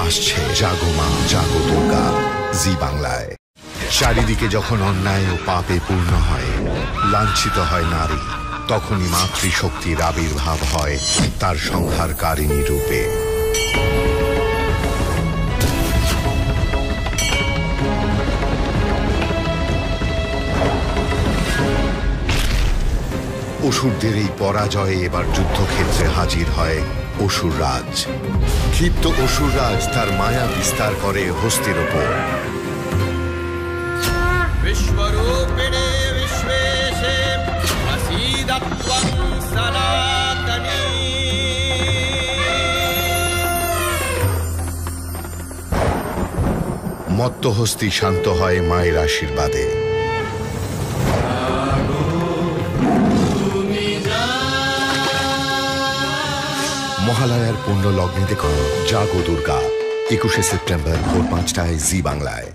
আসছে জাগো মা জাগো দুর্গা জি বাংলায়। চারিদিকে যখন অন্যায় ও পাপে পূর্ণ হয়, লাঞ্ছিত হয় নারী, তখনই মাতৃশক্তির আবির্ভাব হয় তার সংহারকারিণী রূপে। অসুরদের এই পরাজয়ে এবার যুদ্ধক্ষেত্রে হাজির হয় অসুররাজ। ক্ষিপ্ত অসুররাজ তার মায়া বিস্তার করে হস্তির ওপর। বিশ্বরূপিণী বিশ্বেশে প্রসীদত্বং সনাতনী। মত্ত হস্তি শান্ত হয় মায়ের আশীর্বাদে। মহালয়ার পুণ্য লগ্নে দেখুন জাগো দুর্গা 21শে সেপ্টেম্বর ভোর 5টায় জি বাংলায়।